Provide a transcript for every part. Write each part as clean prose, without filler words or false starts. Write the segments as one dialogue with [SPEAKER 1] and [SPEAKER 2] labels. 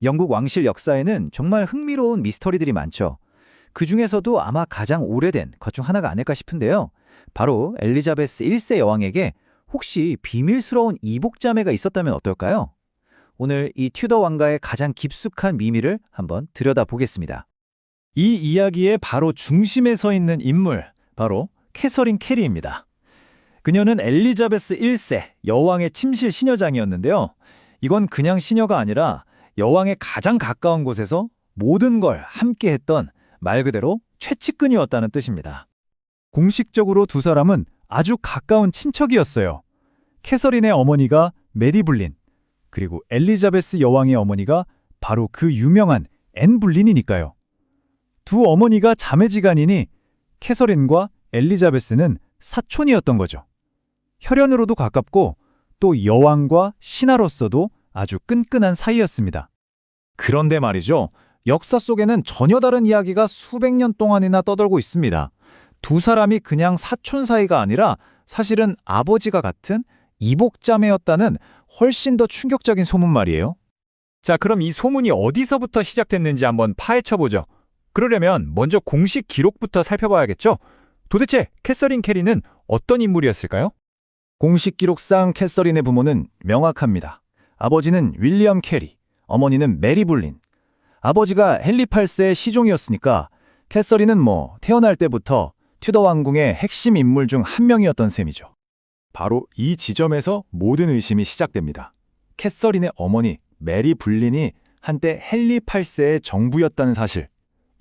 [SPEAKER 1] 영국 왕실 역사에는 정말 흥미로운 미스터리들이 많죠. 그 중에서도 아마 가장 오래된 것 중 하나가 아닐까 싶은데요. 바로 엘리자베스 1세 여왕에게 혹시 비밀스러운 이복자매가 있었다면 어떨까요? 오늘 이 튜더 왕가의 가장 깊숙한 비밀을 한번 들여다보겠습니다.
[SPEAKER 2] 이 이야기의 바로 중심에 서 있는 인물, 바로 캐서린 캐리입니다. 그녀는 엘리자베스 1세 여왕의 침실 시녀장이었는데요. 이건 그냥 시녀가 아니라 여왕의 가장 가까운 곳에서 모든 걸 함께 했던 말 그대로 최측근이었다는 뜻입니다. 공식적으로 두 사람은 아주 가까운 친척이었어요. 캐서린의 어머니가 메리 불린, 그리고 엘리자베스 여왕의 어머니가 바로 그 유명한 앤 불린이니까요. 두 어머니가 자매지간이니 캐서린과 엘리자베스는 사촌이었던 거죠. 혈연으로도 가깝고 또 여왕과 신하로서도 아주 끈끈한 사이였습니다. 그런데 말이죠. 역사 속에는 전혀 다른 이야기가 수백 년 동안이나 떠돌고 있습니다. 두 사람이 그냥 사촌 사이가 아니라 사실은 아버지가 같은 이복자매였다는 훨씬 더 충격적인 소문 말이에요. 자, 그럼 이 소문이 어디서부터 시작됐는지 한번 파헤쳐보죠. 그러려면 먼저 공식 기록부터 살펴봐야겠죠? 도대체 캐서린 캐리는 어떤 인물이었을까요? 공식 기록상 캐서린의 부모는 명확합니다. 아버지는 윌리엄 캐리, 어머니는 메리 불린. 아버지가 헨리 8세의 시종이었으니까 캐서린은 태어날 때부터 튜더 왕궁의 핵심 인물 중 한 명이었던 셈이죠. 바로 이 지점에서 모든 의심이 시작됩니다. 캐서린의 어머니 메리 불린이 한때 헨리 8세의 정부였다는 사실.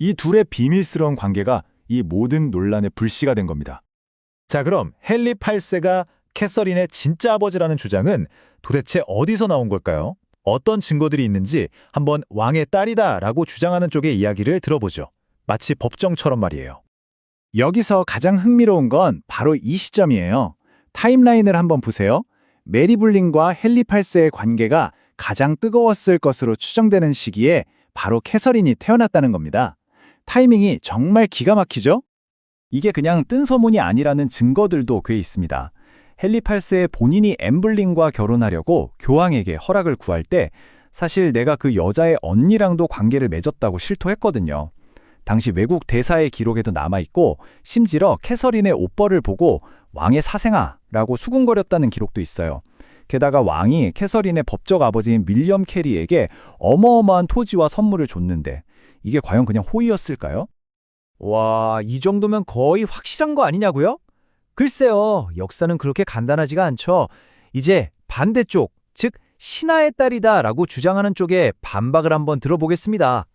[SPEAKER 2] 이 둘의 비밀스러운 관계가 이 모든 논란의 불씨가 된 겁니다. 자, 그럼 헨리 8세가 캐서린의 진짜 아버지라는 주장은 도대체 어디서 나온 걸까요? 어떤 증거들이 있는지 한번 왕의 딸이다라고 주장하는 쪽의 이야기를 들어보죠. 마치 법정처럼 말이에요. 여기서 가장 흥미로운 건 바로 이 시점이에요. 타임라인을 한번 보세요. 메리 불린과 헨리 8세의 관계가 가장 뜨거웠을 것으로 추정되는 시기에 바로 캐서린이 태어났다는 겁니다. 타이밍이 정말 기가 막히죠? 이게 그냥 뜬 소문이 아니라는 증거들도 꽤 있습니다. 헨리 8세 본인이 앤 불린과 결혼하려고 교황에게 허락을 구할 때 사실 내가 그 여자의 언니랑도 관계를 맺었다고 실토했거든요. 당시 외국 대사의 기록에도 남아있고 심지어 캐서린의 옷벌을 보고 왕의 사생아라고 수군거렸다는 기록도 있어요. 게다가 왕이 캐서린의 법적 아버지인 윌리엄 캐리에게 어마어마한 토지와 선물을 줬는데 이게 과연 그냥 호의였을까요?
[SPEAKER 1] 와, 이 정도면 거의 확실한 거 아니냐고요? 글쎄요, 역사는 그렇게 간단하지가 않죠. 이제 반대쪽, 즉 신하의 딸이다라고 주장하는 쪽에 반박을 한번 들어보겠습니다.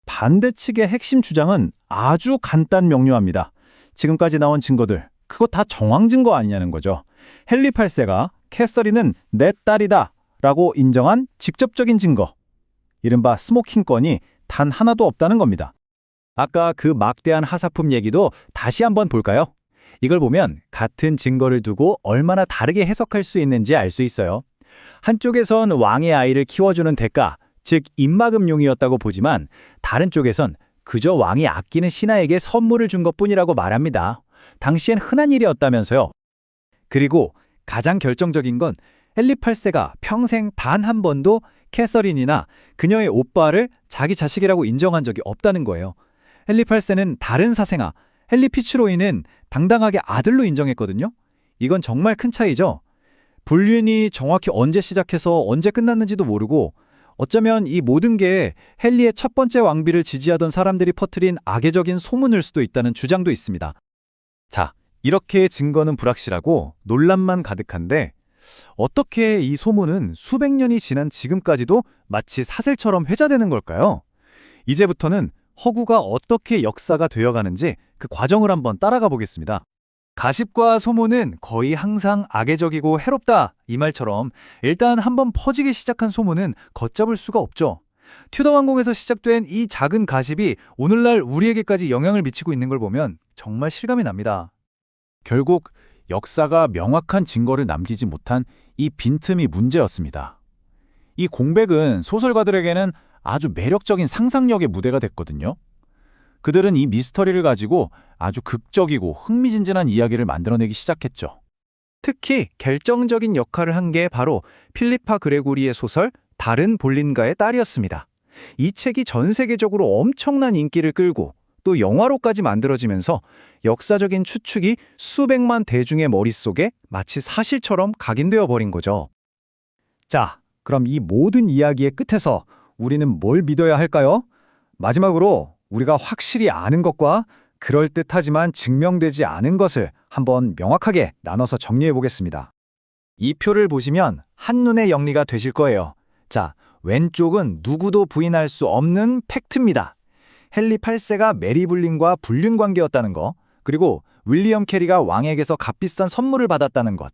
[SPEAKER 2] 반대 측의 핵심 주장은 아주 간단 명료합니다. 지금까지 나온 증거들, 그거 다 정황 증거 아니냐는 거죠. 헨리 8세가 캐서린은 내 딸이다 라고 인정한 직접적인 증거, 이른바 스모킹건이 단 하나도 없다는 겁니다.
[SPEAKER 1] 아까 그 막대한 하사품 얘기도 다시 한번 볼까요? 이걸 보면 같은 증거를 두고 얼마나 다르게 해석할 수 있는지 알 수 있어요. 한쪽에선 왕의 아이를 키워주는 대가, 즉 입막음용이었다고 보지만 다른 쪽에선 그저 왕이 아끼는 신하에게 선물을 준 것뿐이라고 말합니다. 당시엔 흔한 일이었다면서요. 그리고 가장 결정적인 건 헨리 8세가 평생 단 한 번도 캐서린이나 그녀의 오빠를 자기 자식이라고 인정한 적이 없다는 거예요. 헨리 8세는 다른 사생아, 헨리 피츠로이는 당당하게 아들로 인정했거든요. 이건 정말 큰 차이죠. 불륜이 정확히 언제 시작해서 언제 끝났는지도 모르고 어쩌면 이 모든 게 헨리의 첫 번째 왕비를 지지하던 사람들이 퍼뜨린 악의적인 소문일 수도 있다는 주장도 있습니다.
[SPEAKER 2] 자, 이렇게 증거는 불확실하고 논란만 가득한데 어떻게 이 소문은 수백 년이 지난 지금까지도 마치 사슬처럼 회자되는 걸까요? 이제부터는 허구가 어떻게 역사가 되어가는지 그 과정을 한번 따라가 보겠습니다. 가십과 소문은 거의 항상 악의적이고 해롭다 이 말처럼 일단 한번 퍼지기 시작한 소문은 걷잡을 수가 없죠. 튜더 왕궁에서 시작된 이 작은 가십이 오늘날 우리에게까지 영향을 미치고 있는 걸 보면 정말 실감이 납니다. 결국 역사가 명확한 증거를 남기지 못한 이 빈틈이 문제였습니다. 이 공백은 소설가들에게는 아주 매력적인 상상력의 무대가 됐거든요. 그들은 이 미스터리를 가지고 아주 극적이고 흥미진진한 이야기를 만들어내기 시작했죠.
[SPEAKER 1] 특히 결정적인 역할을 한 게 바로 필리파 그레고리의 소설 다른 볼린가의 딸이었습니다.
[SPEAKER 3] 이 책이 전 세계적으로 엄청난 인기를 끌고 또 영화로까지 만들어지면서 역사적인 추측이 수백만 대중의 머릿속에 마치 사실처럼 각인되어 버린 거죠.
[SPEAKER 2] 자, 그럼 이 모든 이야기의 끝에서 우리는 뭘 믿어야 할까요? 마지막으로 우리가 확실히 아는 것과 그럴듯하지만 증명되지 않은 것을 한번 명확하게 나눠서 정리해 보겠습니다. 이 표를 보시면 한눈에 영리가 되실 거예요. 자, 왼쪽은 누구도 부인할 수 없는 팩트입니다. 헨리 8세가 메리 불린과 불륜 관계였다는 거, 그리고 윌리엄 캐리가 왕에게서 값비싼 선물을 받았다는 것,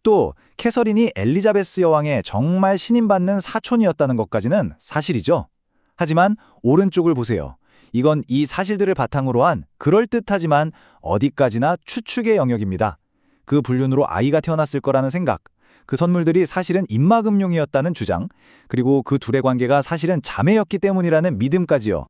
[SPEAKER 2] 또 캐서린이 엘리자베스 여왕의 정말 신임받는 사촌이었다는 것까지는 사실이죠. 하지만 오른쪽을 보세요. 이건 이 사실들을 바탕으로 한 그럴듯하지만 어디까지나 추측의 영역입니다. 그 불륜으로 아이가 태어났을 거라는 생각, 그 선물들이 사실은 입막음용이었다는 주장, 그리고 그 둘의 관계가 사실은 자매였기 때문이라는 믿음까지요.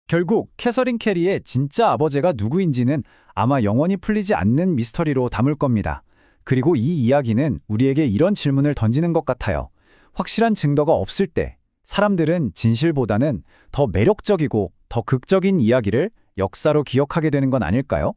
[SPEAKER 1] 결국 캐서린 캐리의 진짜 아버지가 누구인지는 아마 영원히 풀리지 않는 미스터리로 담을 겁니다. 그리고 이 이야기는 우리에게 이런 질문을 던지는 것 같아요. 확실한 증거가 없을 때 사람들은 진실보다는 더 매력적이고 더 극적인 이야기를 역사로 기억하게 되는 건 아닐까요?